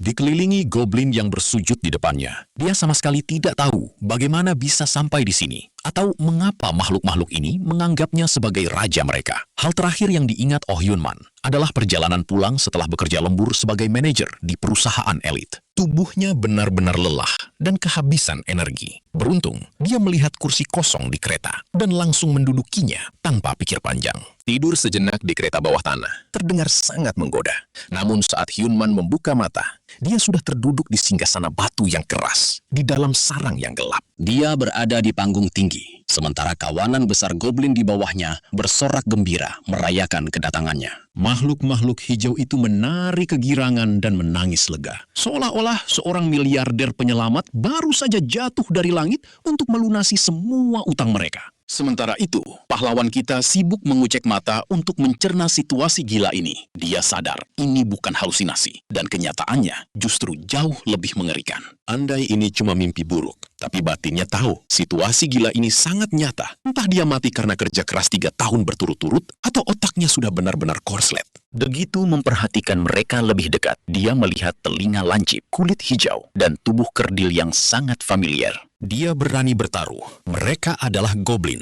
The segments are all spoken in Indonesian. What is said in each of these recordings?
dikelilingi goblin yang bersujud di depannya. Dia sama sekali tidak tahu bagaimana bisa sampai di sini, atau mengapa makhluk-makhluk ini menganggapnya sebagai raja mereka. Hal terakhir yang diingat Oh Hyun-man adalah perjalanan pulang setelah bekerja lembur sebagai manajer di perusahaan elit. Tubuhnya benar-benar lelah dan kehabisan energi. Beruntung, dia melihat kursi kosong di kereta dan langsung mendudukinya tanpa pikir panjang. Tidur sejenak di kereta bawah tanah terdengar sangat menggoda. Namun saat Hyun-man membuka mata, dia sudah terduduk di singgasana batu yang keras di dalam sarang yang gelap. Dia berada di panggung tinggi, sementara kawanan besar goblin di bawahnya bersorak gembira merayakan kedatangannya. Makhluk-makhluk hijau itu menari kegirangan dan menangis lega. Seolah-olah seorang miliarder penyelamat baru saja jatuh dari langit untuk melunasi semua utang mereka. Sementara itu, pahlawan kita sibuk mengucek mata untuk mencerna situasi gila ini. Dia sadar ini bukan halusinasi, dan kenyataannya justru jauh lebih mengerikan. Andai ini cuma mimpi buruk, tapi batinnya tahu situasi gila ini sangat nyata. Entah dia mati karena kerja keras 3 tahun berturut-turut, atau otaknya sudah benar-benar korslet. Begitu memperhatikan mereka lebih dekat, dia melihat telinga lancip, kulit hijau, dan tubuh kerdil yang sangat familiar. Dia berani bertaruh. Mereka adalah goblin,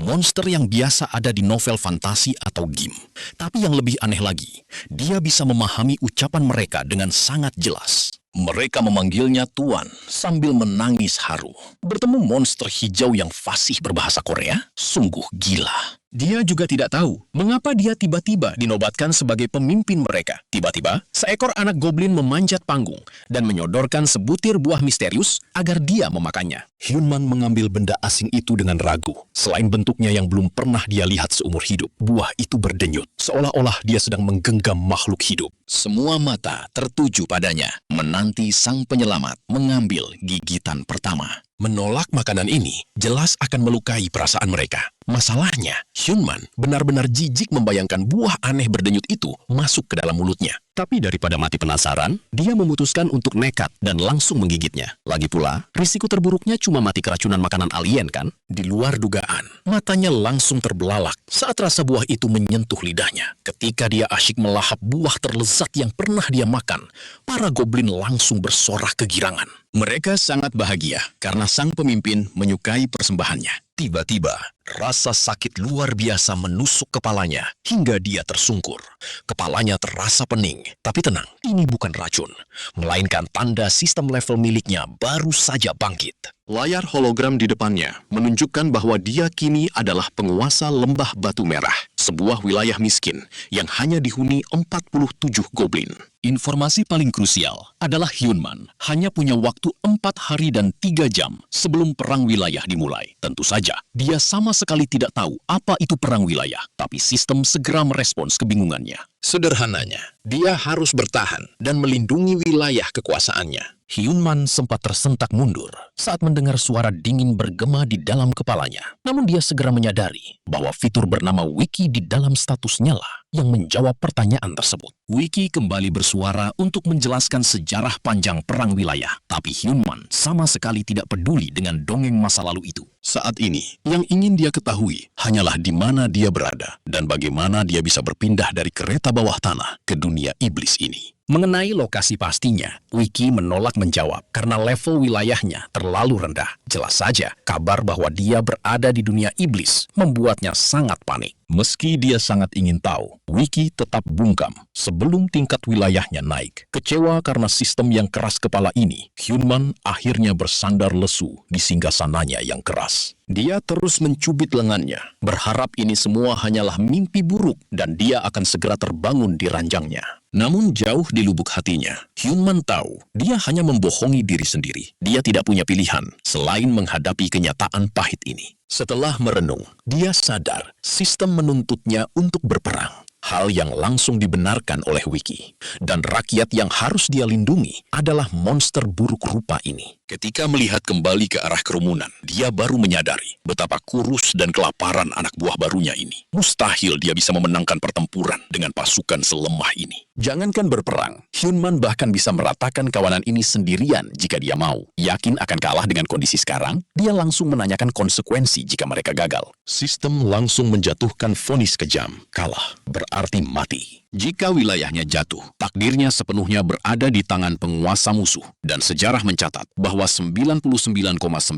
monster yang biasa ada di novel fantasi atau game. Tapi yang lebih aneh lagi, dia bisa memahami ucapan mereka dengan sangat jelas. Mereka memanggilnya Tuan sambil menangis haru. Bertemu monster hijau yang fasih berbahasa Korea, sungguh gila. Dia juga tidak tahu mengapa dia tiba-tiba dinobatkan sebagai pemimpin mereka. Tiba-tiba, seekor anak goblin memanjat panggung dan menyodorkan sebutir buah misterius agar dia memakannya. Hyun-man mengambil benda asing itu dengan ragu. Selain bentuknya yang belum pernah dia lihat seumur hidup, buah itu berdenyut, seolah-olah dia sedang menggenggam makhluk hidup. Semua mata tertuju padanya, menanti sang penyelamat mengambil gigitan pertama. Menolak makanan ini jelas akan melukai perasaan mereka. Masalahnya, Hyun-man benar-benar jijik membayangkan buah aneh berdenyut itu masuk ke dalam mulutnya. Tapi daripada mati penasaran, dia memutuskan untuk nekat dan langsung menggigitnya. Lagi pula, risiko terburuknya cuma mati keracunan makanan alien kan? Di luar dugaan, matanya langsung terbelalak saat rasa buah itu menyentuh lidahnya. Ketika dia asyik melahap buah terlezat yang pernah dia makan, para goblin langsung bersorak kegirangan. Mereka sangat bahagia karena sang pemimpin menyukai persembahannya. Tiba-tiba, rasa sakit luar biasa menusuk kepalanya hingga dia tersungkur. Kepalanya terasa pening, tapi tenang, ini bukan racun, melainkan tanda sistem level miliknya baru saja bangkit. Layar hologram di depannya menunjukkan bahwa dia kini adalah penguasa lembah batu merah, sebuah wilayah miskin yang hanya dihuni 47 goblin. Informasi paling krusial adalah Hyun-man hanya punya waktu 4 hari dan 3 jam sebelum perang wilayah dimulai. Tentu saja, dia sama sekali tidak tahu apa itu perang wilayah, tapi sistem segera merespons kebingungannya. Sederhananya, dia harus bertahan dan melindungi wilayah kekuasaannya. Hyun-man sempat tersentak mundur saat mendengar suara dingin bergema di dalam kepalanya. Namun dia segera menyadari bahwa fitur bernama Wiki di dalam statusnya lah yang menjawab pertanyaan tersebut. Wiki kembali bersuara untuk menjelaskan sejarah panjang perang wilayah. Tapi Hyun-man sama sekali tidak peduli dengan dongeng masa lalu itu. Saat ini, yang ingin dia ketahui hanyalah di mana dia berada dan bagaimana dia bisa berpindah dari kereta bawah tanah ke dunia iblis ini. Mengenai lokasi pastinya, Wiki menolak menjawab karena level wilayahnya terlalu rendah. Jelas saja, kabar bahwa dia berada di dunia iblis membuatnya sangat panik. Meski dia sangat ingin tahu, Wiki tetap bungkam sebelum tingkat wilayahnya naik. Kecewa karena sistem yang keras kepala ini, Hyun-man akhirnya bersandar lesu di singgasananya yang keras. Dia terus mencubit lengannya, berharap ini semua hanyalah mimpi buruk dan dia akan segera terbangun di ranjangnya. Namun jauh di lubuk hatinya, Hyun-man tahu dia hanya membohongi diri sendiri. Dia tidak punya pilihan selain menghadapi kenyataan pahit ini. Setelah merenung, dia sadar sistem menuntutnya untuk berperang. Hal yang langsung dibenarkan oleh Wiki. Dan rakyat yang harus dia lindungi adalah monster buruk rupa ini. Ketika melihat kembali ke arah kerumunan, dia baru menyadari betapa kurus dan kelaparan anak buah barunya ini. Mustahil dia bisa memenangkan pertempuran dengan pasukan selemah ini. Jangankan berperang, Hyun-man bahkan bisa meratakan kawanan ini sendirian jika dia mau. Yakin akan kalah dengan kondisi sekarang, dia langsung menanyakan konsekuensi jika mereka gagal. Sistem langsung menjatuhkan vonis kejam. Kalah berarti mati. Jika wilayahnya jatuh, takdirnya sepenuhnya berada di tangan penguasa musuh. Dan sejarah mencatat bahwa 99,95%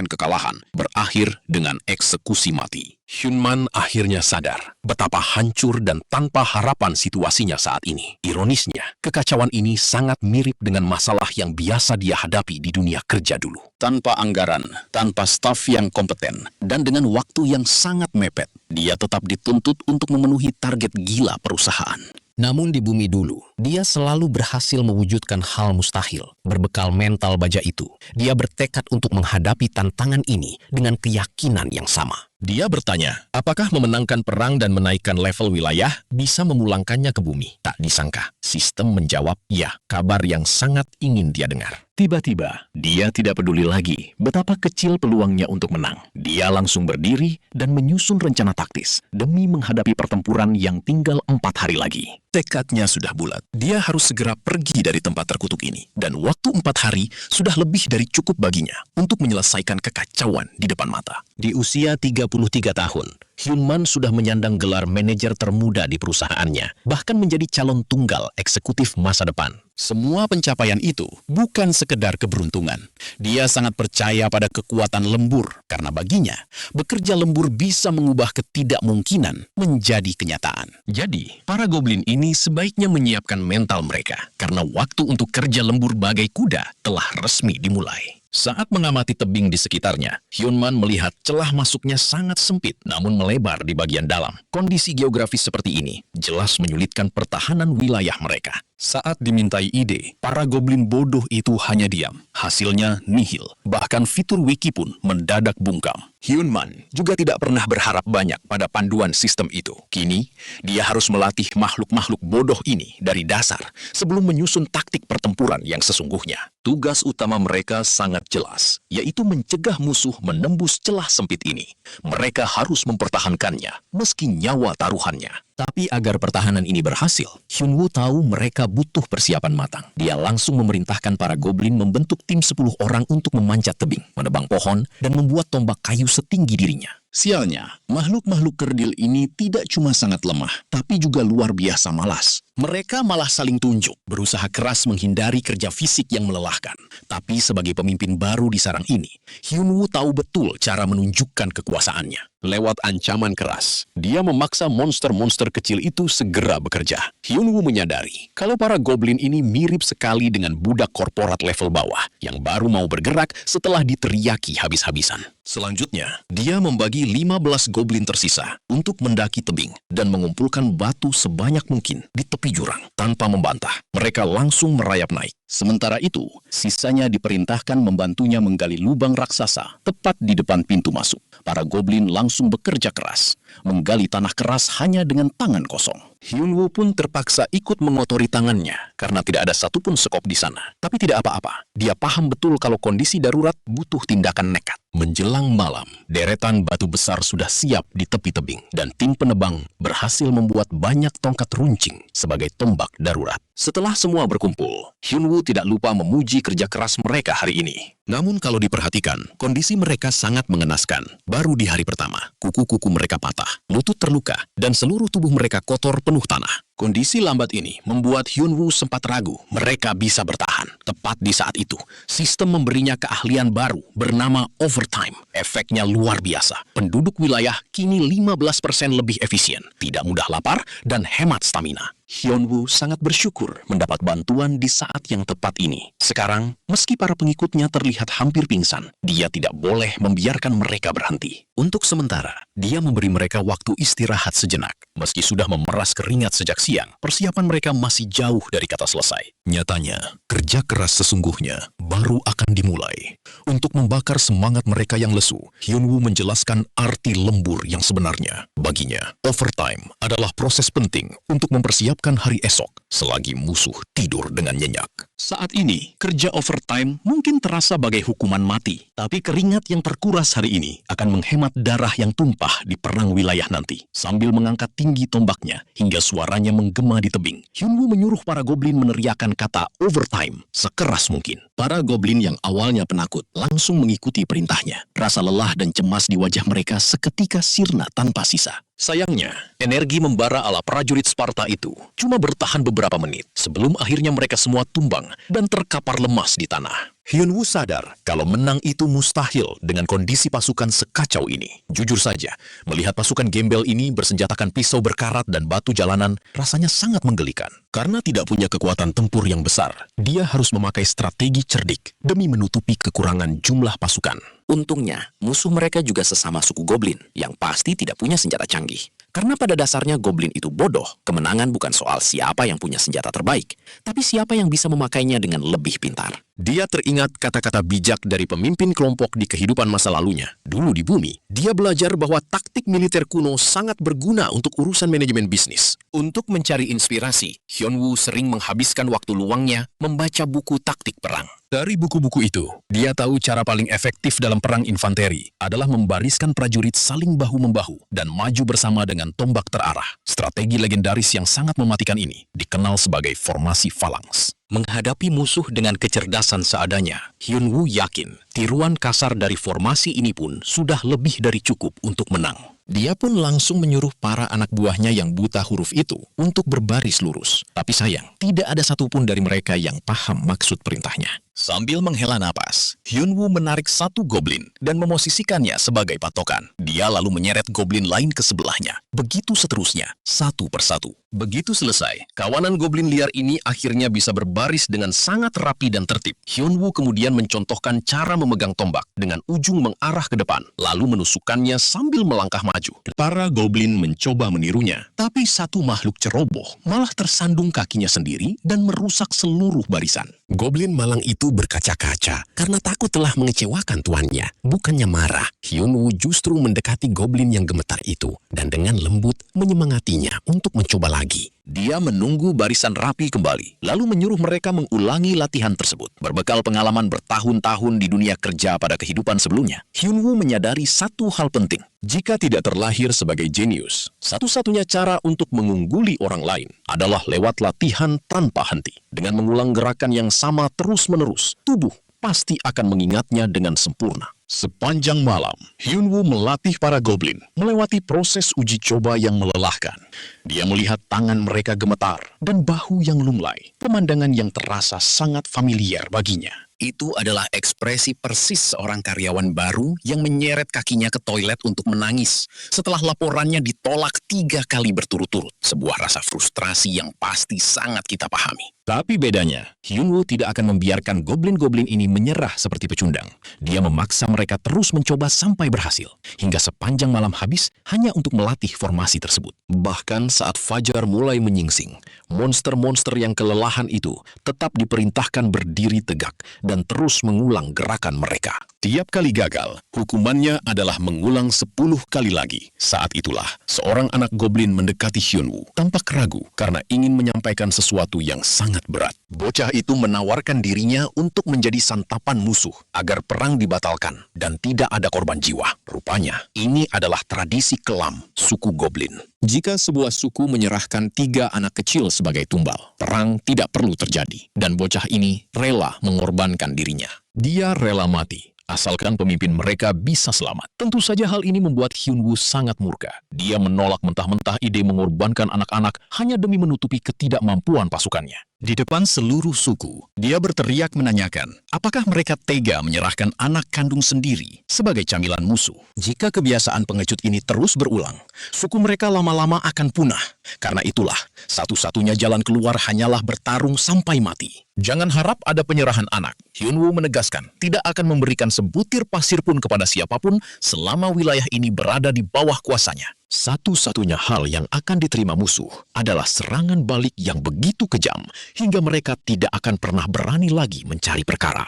kekalahan berakhir dengan eksekusi mati. Hyunman akhirnya sadar betapa hancur dan tanpa harapan situasinya saat ini. Ironisnya, kekacauan ini sangat mirip dengan masalah yang biasa dia hadapi di dunia kerja dulu. Tanpa anggaran, tanpa staf yang kompeten, dan dengan waktu yang sangat mepet, dia tetap dituntut untuk memenuhi target gila perusahaan. Namun di bumi dulu, dia selalu berhasil mewujudkan hal mustahil. Berbekal mental baja itu, dia bertekad untuk menghadapi tantangan ini dengan keyakinan yang sama. Dia bertanya, apakah memenangkan perang dan menaikkan level wilayah bisa memulangkannya ke bumi? Tak disangka, sistem menjawab, ya, kabar yang sangat ingin dia dengar. Tiba-tiba, dia tidak peduli lagi betapa kecil peluangnya untuk menang. Dia langsung berdiri dan menyusun rencana taktis demi menghadapi pertempuran yang tinggal 4 hari lagi. Tekadnya sudah bulat. Dia harus segera pergi dari tempat terkutuk ini. Dan waktu 4 hari sudah lebih dari cukup baginya untuk menyelesaikan kekacauan di depan mata. Di usia 33 tahun, Hyunman sudah menyandang gelar manajer termuda di perusahaannya, bahkan menjadi calon tunggal eksekutif masa depan. Semua pencapaian itu bukan sekedar keberuntungan. Dia sangat percaya pada kekuatan lembur, karena baginya, bekerja lembur bisa mengubah ketidakmungkinan menjadi kenyataan. Jadi, para goblin ini sebaiknya menyiapkan mental mereka, karena waktu untuk kerja lembur bagai kuda telah resmi dimulai. Saat mengamati tebing di sekitarnya, Hyunman melihat celah masuknya sangat sempit namun melebar di bagian dalam. Kondisi geografis seperti ini jelas menyulitkan pertahanan wilayah mereka. Saat dimintai ide, para goblin bodoh itu hanya diam. Hasilnya nihil. Bahkan fitur wiki pun mendadak bungkam. Hyunman juga tidak pernah berharap banyak pada panduan sistem itu. Kini, dia harus melatih makhluk-makhluk bodoh ini dari dasar sebelum menyusun taktik pertempuran yang sesungguhnya. Tugas utama mereka sangat jelas, yaitu mencegah musuh menembus celah sempit ini. Mereka harus mempertahankannya, meski nyawa taruhannya. Tapi agar pertahanan ini berhasil, Hyunwoo tahu mereka butuh persiapan matang. Dia langsung memerintahkan para goblin membentuk tim 10 orang untuk memanjat tebing, menebang pohon, dan membuat tombak kayu setinggi dirinya. Sialnya, makhluk-makhluk kerdil ini tidak cuma sangat lemah, tapi juga luar biasa malas. Mereka malah saling tunjuk, berusaha keras menghindari kerja fisik yang melelahkan. Tapi sebagai pemimpin baru di sarang ini, Hyunwoo tahu betul cara menunjukkan kekuasaannya. Lewat ancaman keras, dia memaksa monster-monster kecil itu segera bekerja. Hyunwoo menyadari kalau para goblin ini mirip sekali dengan budak korporat level bawah yang baru mau bergerak setelah diteriaki habis-habisan. Selanjutnya, dia membagi 15 goblin tersisa untuk mendaki tebing dan mengumpulkan batu sebanyak mungkin di tepi jurang. Tanpa membantah, mereka langsung merayap naik. Sementara itu, sisanya diperintahkan membantunya menggali lubang raksasa tepat di depan pintu masuk. Para goblin langsung bekerja keras, menggali tanah keras hanya dengan tangan kosong. Hyunwoo pun terpaksa ikut mengotori tangannya karena tidak ada satupun sekop di sana. Tapi tidak apa-apa, dia paham betul kalau kondisi darurat butuh tindakan nekat. Menjelang malam, deretan batu besar sudah siap di tepi tebing dan tim penebang berhasil membuat banyak tongkat runcing sebagai tombak darurat. Setelah semua berkumpul, Hyunwoo tidak lupa memuji kerja keras mereka hari ini. Namun kalau diperhatikan, kondisi mereka sangat mengenaskan. Baru di hari pertama, kuku-kuku mereka patah, lutut terluka, dan seluruh tubuh mereka kotor penuh tanah. Kondisi lambat ini membuat Hyunwoo sempat ragu mereka bisa bertahan. Tepat di saat itu, sistem memberinya keahlian baru bernama overtime. Efeknya luar biasa. Penduduk wilayah kini 15% lebih efisien, tidak mudah lapar, dan hemat stamina. Hyunwoo sangat bersyukur mendapat bantuan di saat yang tepat ini. Sekarang, meski para pengikutnya terlihat hampir pingsan, dia tidak boleh membiarkan mereka berhenti. Untuk sementara, dia memberi mereka waktu istirahat sejenak. Meski sudah memeras keringat sejak siang, persiapan mereka masih jauh dari kata selesai. Nyatanya, kerja keras sesungguhnya baru akan dimulai. Untuk membakar semangat mereka yang lesu, Hyunwoo menjelaskan arti lembur yang sebenarnya. Baginya, overtime adalah proses penting untuk mempersiapkan hari esok selagi musuh tidur dengan nyenyak. Saat ini, kerja overtime mungkin terasa bagai hukuman mati, tapi keringat yang terkuras hari ini akan menghemat darah yang tumpah di perang wilayah nanti. Sambil mengangkat tinggi tombaknya hingga suaranya menggema di tebing, Hyunwoo menyuruh para goblin meneriakkan kata overtime sekeras mungkin. Para goblin yang awalnya penakut langsung mengikuti perintahnya. Rasa lelah dan cemas di wajah mereka seketika sirna tanpa sisa. Sayangnya, energi membara ala prajurit Sparta itu cuma bertahan beberapa menit sebelum akhirnya mereka semua tumbang dan terkapar lemas di tanah. Hyun-woo sadar kalau menang itu mustahil dengan kondisi pasukan sekacau ini. Jujur saja, melihat pasukan gembel ini bersenjatakan pisau berkarat dan batu jalanan rasanya sangat menggelikan. Karena tidak punya kekuatan tempur yang besar, dia harus memakai strategi cerdik demi menutupi kekurangan jumlah pasukan. Untungnya, musuh mereka juga sesama suku Goblin yang pasti tidak punya senjata canggih. Karena pada dasarnya Goblin itu bodoh, kemenangan bukan soal siapa yang punya senjata terbaik, tapi siapa yang bisa memakainya dengan lebih pintar. Dia teringat kata-kata bijak dari pemimpin kelompok di kehidupan masa lalunya. Dulu di bumi, dia belajar bahwa taktik militer kuno sangat berguna untuk urusan manajemen bisnis. Untuk mencari inspirasi, Hyun-woo sering menghabiskan waktu luangnya membaca buku taktik perang. Dari buku-buku itu, dia tahu cara paling efektif dalam perang infanteri adalah membariskan prajurit saling bahu-membahu dan maju bersama dengan tombak terarah. Strategi legendaris yang sangat mematikan ini dikenal sebagai formasi falanks. Menghadapi musuh dengan kecerdasan seadanya, Hyun-woo yakin tiruan kasar dari formasi ini pun sudah lebih dari cukup untuk menang. Dia pun langsung menyuruh para anak buahnya yang buta huruf itu untuk berbaris lurus. Tapi sayang, tidak ada satupun dari mereka yang paham maksud perintahnya. Sambil menghela napas, Hyun-woo menarik satu goblin dan memosisikannya sebagai patokan. Dia lalu menyeret goblin lain ke sebelahnya. Begitu seterusnya, satu persatu. Begitu selesai, kawanan goblin liar ini akhirnya bisa berbaris dengan sangat rapi dan tertib. Hyun-woo kemudian mencontohkan cara memegang tombak dengan ujung mengarah ke depan, lalu menusukkannya sambil melangkah maju. Para goblin mencoba menirunya, tapi satu makhluk ceroboh malah tersandung kakinya sendiri dan merusak seluruh barisan. Goblin malang itu berkaca-kaca karena takut telah mengecewakan tuannya. Bukannya marah, Hyun-woo justru mendekati goblin yang gemetar itu dan dengan lembut menyemangatinya untuk mencoba lagi. Dia menunggu barisan rapi kembali, lalu menyuruh mereka mengulangi latihan tersebut. Berbekal pengalaman bertahun-tahun di dunia kerja pada kehidupan sebelumnya, Hyun-woo menyadari satu hal penting. Jika tidak terlahir sebagai jenius, satu-satunya cara untuk mengungguli orang lain adalah lewat latihan tanpa henti. Dengan mengulang gerakan yang sama terus-menerus, tubuh pasti akan mengingatnya dengan sempurna. Sepanjang malam, Hyun-woo melatih para goblin melewati proses uji coba yang melelahkan. Dia melihat tangan mereka gemetar dan bahu yang lunglai, pemandangan yang terasa sangat familiar baginya. Itu adalah ekspresi persis seorang karyawan baru yang menyeret kakinya ke toilet untuk menangis setelah laporannya ditolak 3 kali berturut-turut. Sebuah rasa frustrasi yang pasti sangat kita pahami. Tapi bedanya, Hyun-woo tidak akan membiarkan goblin-goblin ini menyerah seperti pecundang. Dia memaksa mereka terus mencoba sampai berhasil, hingga sepanjang malam habis hanya untuk melatih formasi tersebut. Bahkan saat fajar mulai menyingsing, monster-monster yang kelelahan itu tetap diperintahkan berdiri tegak dan terus mengulang gerakan mereka. Tiap kali gagal, hukumannya adalah mengulang 10 kali lagi. Saat itulah, seorang anak goblin mendekati Hyun-woo, tampak ragu karena ingin menyampaikan sesuatu yang sangat berat. Bocah itu menawarkan dirinya untuk menjadi santapan musuh agar perang dibatalkan dan tidak ada korban jiwa. Rupanya, ini adalah tradisi kelam suku goblin. Jika sebuah suku menyerahkan 3 anak kecil sebagai tumbal, perang tidak perlu terjadi dan bocah ini rela mengorbankan dirinya. Dia rela mati asalkan pemimpin mereka bisa selamat. Tentu saja hal ini membuat Hyun-woo sangat murka. Dia menolak mentah-mentah ide mengorbankan anak-anak hanya demi menutupi ketidakmampuan pasukannya. Di depan seluruh suku, dia berteriak menanyakan apakah mereka tega menyerahkan anak kandung sendiri sebagai camilan musuh. Jika kebiasaan pengecut ini terus berulang, suku mereka lama-lama akan punah. Karena itulah, satu-satunya jalan keluar hanyalah bertarung sampai mati. Jangan harap ada penyerahan anak. Hyun-woo menegaskan tidak akan memberikan sebutir pasir pun kepada siapapun selama wilayah ini berada di bawah kuasanya. Satu-satunya hal yang akan diterima musuh adalah serangan balik yang begitu kejam hingga mereka tidak akan pernah berani lagi mencari perkara.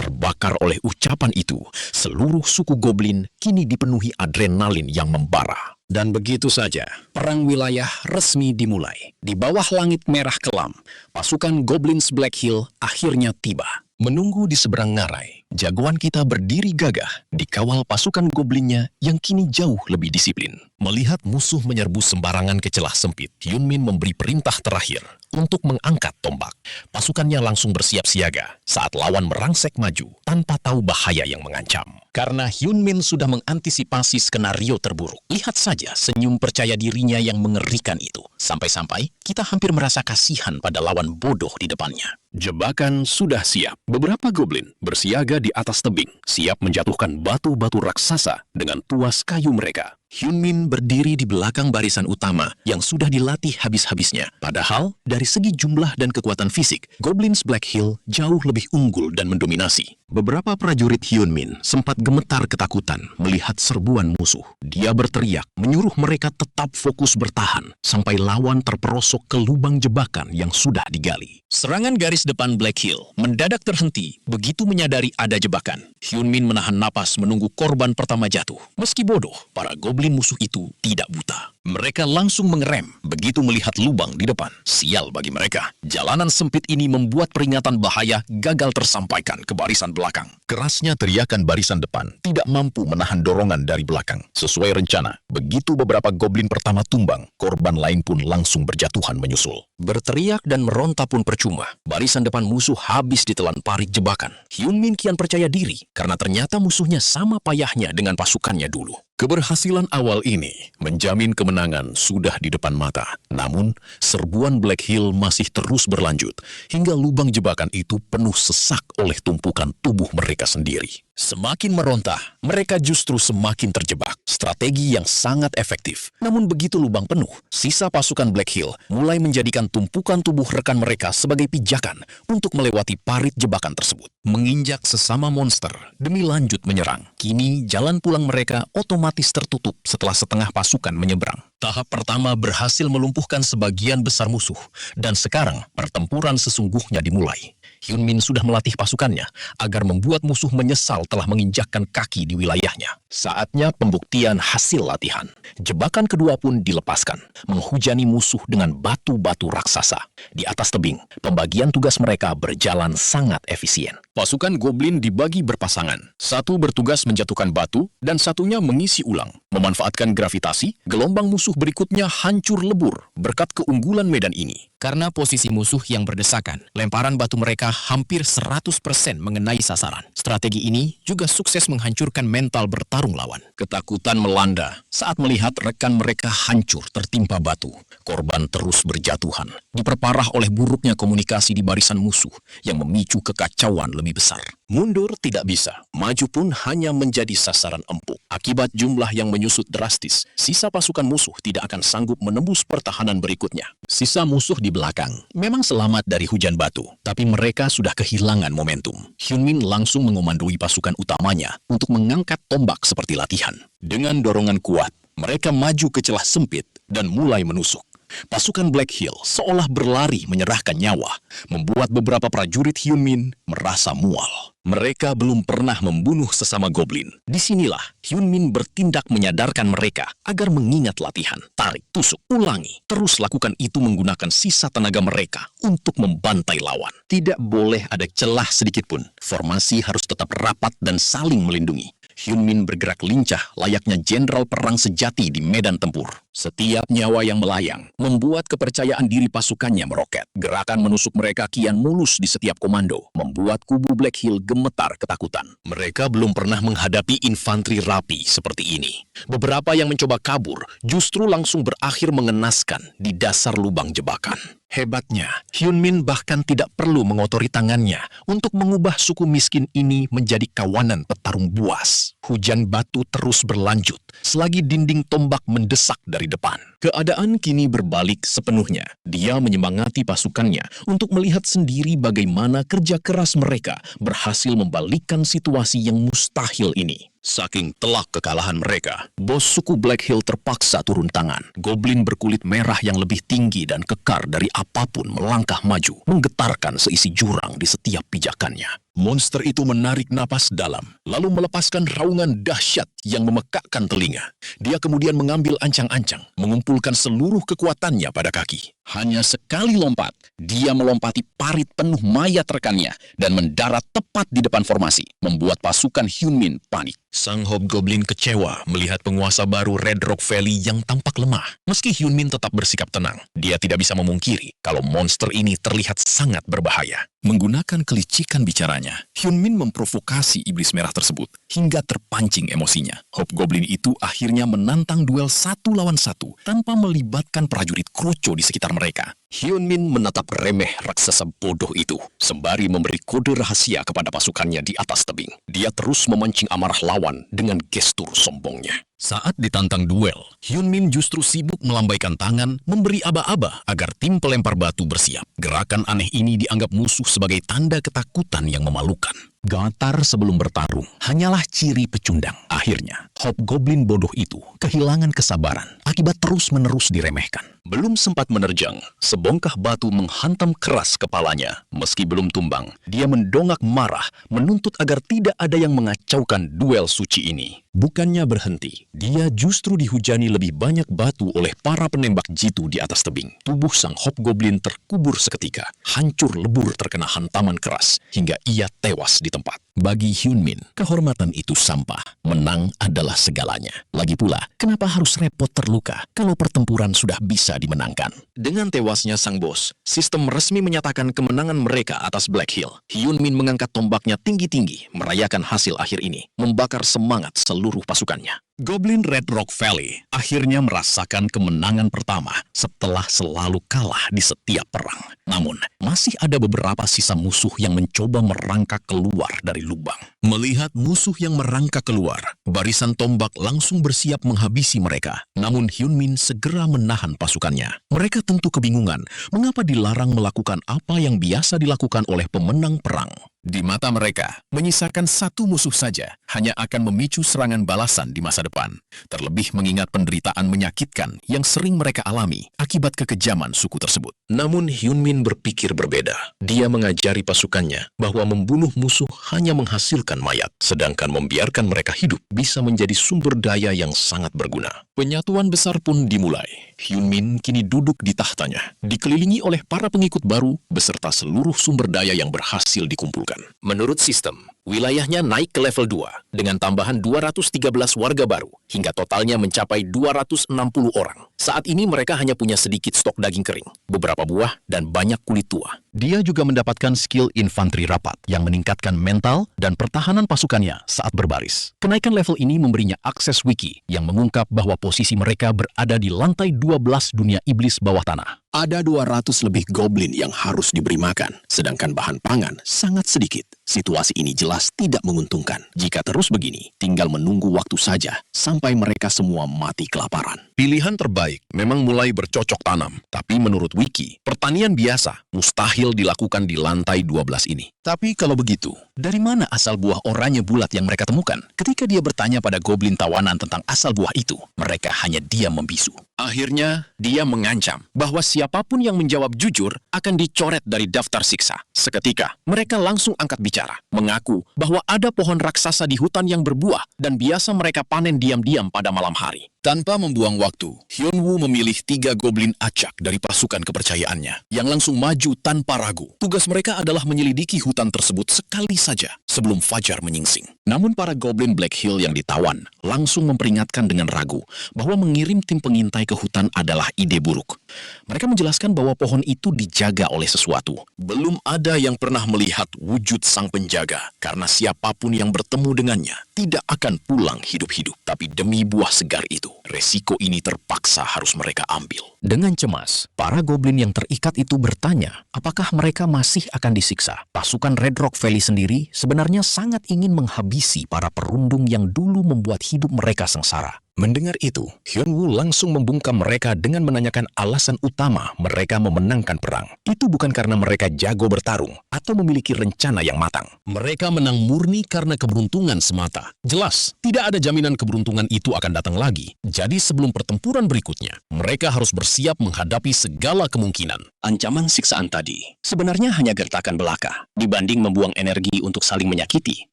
Terbakar oleh ucapan itu, seluruh suku goblin kini dipenuhi adrenalin yang membara. Dan begitu saja, perang wilayah resmi dimulai. Di bawah langit merah kelam, pasukan Goblins Black Hill akhirnya tiba. Menunggu di seberang ngarai, jagoan kita berdiri gagah dikawal pasukan goblinnya yang kini jauh lebih disiplin. Melihat musuh menyerbu sembarangan ke celah sempit, Hyunmin memberi perintah terakhir untuk mengangkat tombak. Pasukannya langsung bersiap siaga saat lawan merangsek maju tanpa tahu bahaya yang mengancam. Karena Hyunmin sudah mengantisipasi skenario terburuk. Lihat saja senyum percaya dirinya yang mengerikan itu. Sampai-sampai kita hampir merasa kasihan pada lawan bodoh di depannya. Jebakan sudah siap. Beberapa goblin bersiaga di atas tebing, siap menjatuhkan batu-batu raksasa dengan tuas kayu mereka. Hyunmin berdiri di belakang barisan utama yang sudah dilatih habis-habisnya. Padahal, dari segi jumlah dan kekuatan fisik, Goblins Black Hill jauh lebih unggul dan mendominasi. Beberapa prajurit Hyunmin sempat gemetar ketakutan melihat serbuan musuh. Dia berteriak, menyuruh mereka tetap fokus bertahan sampai lawan terperosok ke lubang jebakan yang sudah digali. Serangan garis depan Black Hill mendadak terhenti begitu menyadari ada jebakan. Hyunmin menahan napas menunggu korban pertama jatuh. Meski bodoh, para goblin musuh itu tidak buta. Mereka langsung mengerem begitu melihat lubang di depan. Sial bagi mereka. Jalanan sempit ini membuat peringatan bahaya gagal tersampaikan ke barisan belakang. Kerasnya teriakan barisan depan tidak mampu menahan dorongan dari belakang. Sesuai rencana, begitu beberapa goblin pertama tumbang, korban lain pun langsung berjatuhan menyusul. Berteriak dan meronta pun percuma. Barisan depan musuh habis ditelan parit jebakan. Hyunmin kian percaya diri karena ternyata musuhnya sama payahnya dengan pasukannya dulu. Keberhasilan awal ini menjamin kemenangan sudah di depan mata. Namun, serbuan Black Hill masih terus berlanjut hingga lubang jebakan itu penuh sesak oleh tumpukan tubuh mereka sendiri. Semakin meronta, mereka justru semakin terjebak. Strategi yang sangat efektif. Namun begitu lubang penuh, sisa pasukan Black Hill mulai menjadikan tumpukan tubuh rekan mereka sebagai pijakan untuk melewati parit jebakan tersebut. Menginjak sesama monster demi lanjut menyerang. Kini jalan pulang mereka otomatis tertutup setelah setengah pasukan menyeberang. Tahap pertama berhasil melumpuhkan sebagian besar musuh, dan sekarang pertempuran sesungguhnya dimulai. Hyunmin sudah melatih pasukannya agar membuat musuh menyesal telah menginjakkan kaki di wilayahnya. Saatnya pembuktian hasil latihan. Jebakan kedua pun dilepaskan, menghujani musuh dengan batu-batu raksasa. Di atas tebing, pembagian tugas mereka berjalan sangat efisien. Pasukan goblin dibagi berpasangan. Satu bertugas menjatuhkan batu, dan satunya mengisi ulang. Memanfaatkan gravitasi, gelombang musuh berikutnya hancur lebur berkat keunggulan medan ini. Karena posisi musuh yang berdesakan, lemparan batu mereka hampir 100% mengenai sasaran. Strategi ini juga sukses menghancurkan mental bertarung lawan. Ketakutan melanda saat melihat rekan mereka hancur tertimpa batu. Korban terus berjatuhan, diperparah oleh buruknya komunikasi di barisan musuh yang memicu kekacauan lebih besar. Mundur tidak bisa, maju pun hanya menjadi sasaran empuk. Akibat jumlah yang menyusut drastis, sisa pasukan musuh tidak akan sanggup menembus pertahanan berikutnya. Sisa musuh di belakang memang selamat dari hujan batu, tapi mereka sudah kehilangan momentum. Hyunmin langsung mengomandoi pasukan utamanya untuk mengangkat tombak seperti latihan. Dengan dorongan kuat, mereka maju ke celah sempit dan mulai menusuk. Pasukan Black Hill seolah berlari menyerahkan nyawa, membuat beberapa prajurit Hyunmin merasa mual. Mereka belum pernah membunuh sesama goblin. Disinilah Hyunmin bertindak menyadarkan mereka agar mengingat latihan. Tarik, tusuk, ulangi. Terus lakukan itu menggunakan sisa tenaga mereka untuk membantai lawan. Tidak boleh ada celah sedikit pun. Formasi harus tetap rapat dan saling melindungi. Hyunmin bergerak lincah layaknya jenderal perang sejati di medan tempur. Setiap nyawa yang melayang membuat kepercayaan diri pasukannya meroket. Gerakan menusuk mereka kian mulus di setiap komando, membuat kubu Black Hill gemetar ketakutan. Mereka belum pernah menghadapi infanteri rapi seperti ini. Beberapa yang mencoba kabur justru langsung berakhir mengenaskan di dasar lubang jebakan. Hebatnya, Hyunmin bahkan tidak perlu mengotori tangannya untuk mengubah suku miskin ini menjadi kawanan petarung buas. Hujan batu terus berlanjut selagi dinding tombak mendesak dari depan. Keadaan kini berbalik sepenuhnya. Dia menyemangati pasukannya untuk melihat sendiri bagaimana kerja keras mereka berhasil membalikkan situasi yang mustahil ini. Saking telak kekalahan mereka, bos suku Black Hill terpaksa turun tangan. Goblin berkulit merah yang lebih tinggi dan kekar dari apapun melangkah maju, menggetarkan seisi jurang di setiap pijakannya. Monster itu menarik napas dalam, lalu melepaskan raungan dahsyat yang memekakkan telinga. Dia kemudian mengambil ancang-ancang, mengumpulkan mengumpulkan seluruh kekuatannya pada kaki. Hanya sekali lompat, dia melompati parit penuh mayat rekannya dan mendarat tepat di depan formasi, membuat pasukan Hyunmin panik. Sang Hobgoblin kecewa melihat penguasa baru Red Rock Valley yang tampak lemah. Meski Hyunmin tetap bersikap tenang, dia tidak bisa memungkiri kalau monster ini terlihat sangat berbahaya. Menggunakan kelicikan bicaranya, Hyunmin memprovokasi iblis merah tersebut hingga terpancing emosinya. Hobgoblin itu akhirnya menantang duel 1 lawan 1 tanpa melibatkan prajurit kroco di sekitar mereka. Hyunmin menatap remeh raksasa bodoh itu, sembari memberi kode rahasia kepada pasukannya di atas tebing. Dia terus memancing amarah lawan dengan gestur sombongnya. Saat ditantang duel, Hyunmin justru sibuk melambaikan tangan, memberi aba-aba agar tim pelempar batu bersiap. Gerakan aneh ini dianggap musuh sebagai tanda ketakutan yang memalukan. Gatar sebelum bertarung hanyalah ciri pecundang. Akhirnya, Hobgoblin bodoh itu kehilangan kesabaran akibat terus-menerus diremehkan. Belum sempat menerjang, sebongkah batu menghantam keras kepalanya. Meski belum tumbang, dia mendongak marah, menuntut agar tidak ada yang mengacaukan duel suci ini. Bukannya berhenti, dia justru dihujani lebih banyak batu oleh para penembak jitu di atas tebing. Tubuh sang Hobgoblin terkubur seketika, hancur lebur terkena hantaman keras, hingga ia tewas di tempat. Bagi Hyunmin, kehormatan itu sampah. Menang adalah segalanya. Lagi pula, kenapa harus repot terluka kalau pertempuran sudah bisa dimenangkan? Dengan tewasnya sang bos, sistem resmi menyatakan kemenangan mereka atas Black Hill. Hyunmin mengangkat tombaknya tinggi-tinggi, merayakan hasil akhir ini, membakar semangat seluruh pasukannya. Goblin Red Rock Valley akhirnya merasakan kemenangan pertama setelah selalu kalah di setiap perang. Namun, masih ada beberapa sisa musuh yang mencoba merangkak keluar dari lubang. Melihat musuh yang merangkak keluar, barisan tombak langsung bersiap menghabisi mereka. Namun Hyunmin segera menahan pasukannya. Mereka tentu kebingungan mengapa dilarang melakukan apa yang biasa dilakukan oleh pemenang perang. Di mata mereka, menyisakan satu musuh saja hanya akan memicu serangan balasan di masa depan. Terlebih mengingat penderitaan menyakitkan yang sering mereka alami akibat kekejaman suku tersebut. Namun Hyunmin berpikir berbeda. Dia mengajari pasukannya bahwa membunuh musuh hanya menghasilkan mayat, sedangkan membiarkan mereka hidup bisa menjadi sumber daya yang sangat berguna. Penyatuan besar pun dimulai. Hyunmin kini duduk di tahtanya, dikelilingi oleh para pengikut baru beserta seluruh sumber daya yang berhasil dikumpulkan. Menurut sistem, wilayahnya naik ke level 2 dengan tambahan 213 warga baru hingga totalnya mencapai 260 orang. Saat ini mereka hanya punya sedikit stok daging kering, beberapa buah, dan banyak kulit tua. Dia juga mendapatkan skill infanteri rapat yang meningkatkan mental dan pertahanan pasukannya saat berbaris. Kenaikan level ini memberinya akses wiki yang mengungkap bahwa posisi mereka berada di lantai 12 dunia iblis bawah tanah. Ada 200 lebih goblin yang harus diberi makan, sedangkan bahan pangan sangat sedikit. Situasi ini jelas tidak menguntungkan. Jika terus begini, tinggal menunggu waktu saja sampai mereka semua mati kelaparan. Pilihan terbaik memang mulai bercocok tanam, tapi menurut Wiki, pertanian biasa mustahil dilakukan di lantai 12 ini. Tapi kalau begitu, dari mana asal buah oranye bulat yang mereka temukan? Ketika dia bertanya pada goblin tawanan tentang asal buah itu, mereka hanya diam membisu. Akhirnya, dia mengancam bahwa siapapun yang menjawab jujur akan dicoret dari daftar siksa. Seketika, mereka langsung angkat bicara, mengaku bahwa ada pohon raksasa di hutan yang berbuah dan biasa mereka panen diam-diam pada malam hari. Tanpa membuang waktu, Hyunwoo memilih 3 goblin acak dari pasukan kepercayaannya yang langsung maju tanpa ragu. Tugas mereka adalah menyelidiki hutan tersebut sekali saja sebelum fajar menyingsing. Namun para goblin Black Hill yang ditawan langsung memperingatkan dengan ragu bahwa mengirim tim pengintai ke hutan adalah ide buruk. Mereka menjelaskan bahwa pohon itu dijaga oleh sesuatu. Belum ada yang pernah melihat wujud sang penjaga karena siapapun yang bertemu dengannya tidak akan pulang hidup-hidup. Tapi demi buah segar itu, resiko ini terpaksa harus mereka ambil. Dengan cemas, para goblin yang terikat itu bertanya, apakah mereka masih akan disiksa? Pasukan Red Rock Valley sendiri sebenarnya sangat ingin menghabisi para perundung yang dulu membuat hidup mereka sengsara. Mendengar itu, Hyunwoo langsung membungkam mereka dengan menanyakan alasan utama mereka memenangkan perang. Itu bukan karena mereka jago bertarung atau memiliki rencana yang matang. Mereka menang murni karena keberuntungan semata. Jelas, tidak ada jaminan keberuntungan itu akan datang lagi. Jadi sebelum pertempuran berikutnya, mereka harus bersiap menghadapi segala kemungkinan. Ancaman siksaan tadi sebenarnya hanya gertakan belaka. Dibanding membuang energi untuk saling menyakiti,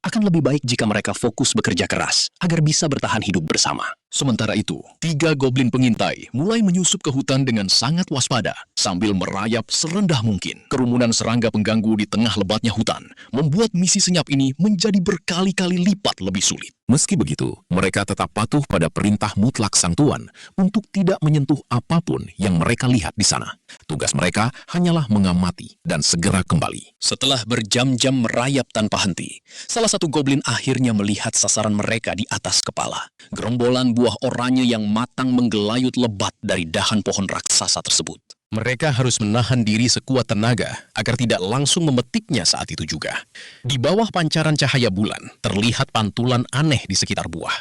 akan lebih baik jika mereka fokus bekerja keras agar bisa bertahan hidup bersama. Sementara itu, 3 goblin pengintai mulai menyusup ke hutan dengan sangat waspada sambil merayap serendah mungkin. Kerumunan serangga pengganggu di tengah lebatnya hutan membuat misi senyap ini menjadi berkali-kali lipat lebih sulit. Meski begitu, mereka tetap patuh pada perintah mutlak sang tuan untuk tidak menyentuh apapun yang mereka lihat di sana. Tugas mereka hanyalah mengamati dan segera kembali. Setelah berjam-jam merayap tanpa henti, salah satu goblin akhirnya melihat sasaran mereka di atas kepala. Gerombolan buah oranye yang matang menggelayut lebat dari dahan pohon raksasa tersebut. Mereka harus menahan diri sekuat tenaga agar tidak langsung memetiknya saat itu juga. Di bawah pancaran cahaya bulan, terlihat pantulan aneh di sekitar buah.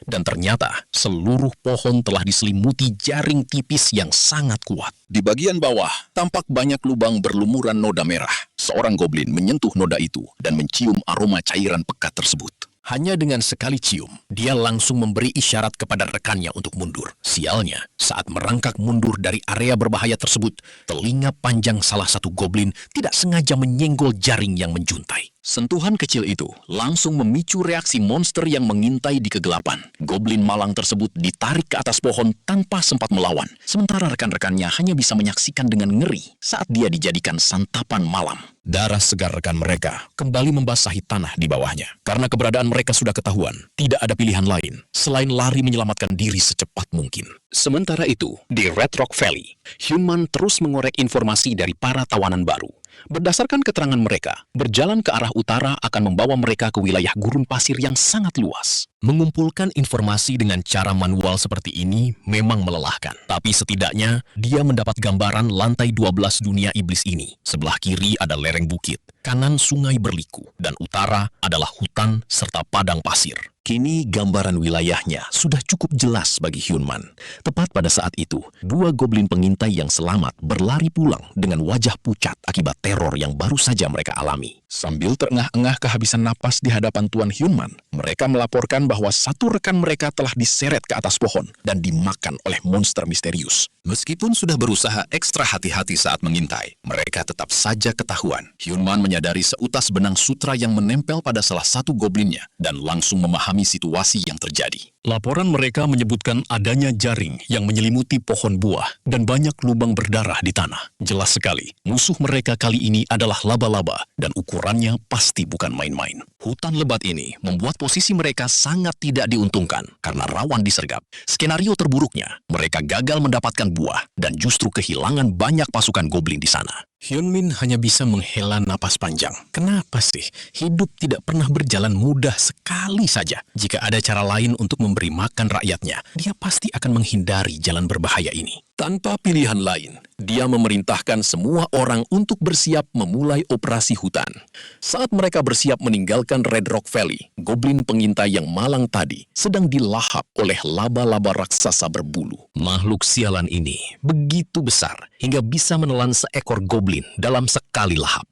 Dan ternyata seluruh pohon telah diselimuti jaring tipis yang sangat kuat. Di bagian bawah, tampak banyak lubang berlumuran noda merah. Seorang goblin menyentuh noda itu dan mencium aroma cairan pekat tersebut. Hanya dengan sekali cium, dia langsung memberi isyarat kepada rekannya untuk mundur. Sialnya, saat merangkak mundur dari area berbahaya tersebut, telinga panjang salah satu goblin tidak sengaja menyenggol jaring yang menjuntai. Sentuhan kecil itu langsung memicu reaksi monster yang mengintai di kegelapan. Goblin malang tersebut ditarik ke atas pohon tanpa sempat melawan, sementara rekan-rekannya hanya bisa menyaksikan dengan ngeri saat dia dijadikan santapan malam. Darah segar rekan mereka kembali membasahi tanah di bawahnya. Karena keberadaan mereka sudah ketahuan, tidak ada pilihan lain selain lari menyelamatkan diri secepat mungkin. Sementara itu, di Red Rock Valley, Hyunman terus mengorek informasi dari para tawanan baru. Berdasarkan keterangan mereka, berjalan ke arah utara akan membawa mereka ke wilayah gurun pasir yang sangat luas. Mengumpulkan informasi dengan cara manual seperti ini memang melelahkan. Tapi setidaknya, dia mendapat gambaran lantai 12 dunia iblis ini. Sebelah kiri ada lereng bukit, kanan sungai berliku, dan utara adalah hutan serta padang pasir. Kini gambaran wilayahnya sudah cukup jelas bagi Hyunman. Tepat pada saat itu, 2 goblin pengintai yang selamat berlari pulang dengan wajah pucat akibat teror yang baru saja mereka alami. Sambil terengah-engah kehabisan napas di hadapan Tuan Hyunman, mereka melaporkan bahwa satu rekan mereka telah diseret ke atas pohon dan dimakan oleh monster misterius. Meskipun sudah berusaha ekstra hati-hati saat mengintai, mereka tetap saja ketahuan. Hyunman menyadari seutas benang sutra yang menempel pada salah satu goblinnya dan langsung memahami situasi yang terjadi. Laporan mereka menyebutkan adanya jaring yang menyelimuti pohon buah dan banyak lubang berdarah di tanah. Jelas sekali, musuh mereka kali ini adalah laba-laba dan ukurannya pasti bukan main-main. Hutan lebat ini membuat posisi mereka sangat tidak diuntungkan karena rawan disergap. Skenario terburuknya, mereka gagal mendapatkan buah dan justru kehilangan banyak pasukan goblin di sana. Hyunmin hanya bisa menghela napas panjang. Kenapa sih hidup tidak pernah berjalan mudah sekali saja? Jika ada cara lain untuk memberi makan rakyatnya, dia pasti akan menghindari jalan berbahaya ini. Tanpa pilihan lain, dia memerintahkan semua orang untuk bersiap memulai operasi hutan. Saat mereka bersiap meninggalkan Red Rock Valley, goblin pengintai yang malang tadi sedang dilahap oleh laba-laba raksasa berbulu. Makhluk sialan ini begitu besar hingga bisa menelan seekor goblin dalam sekali lahap.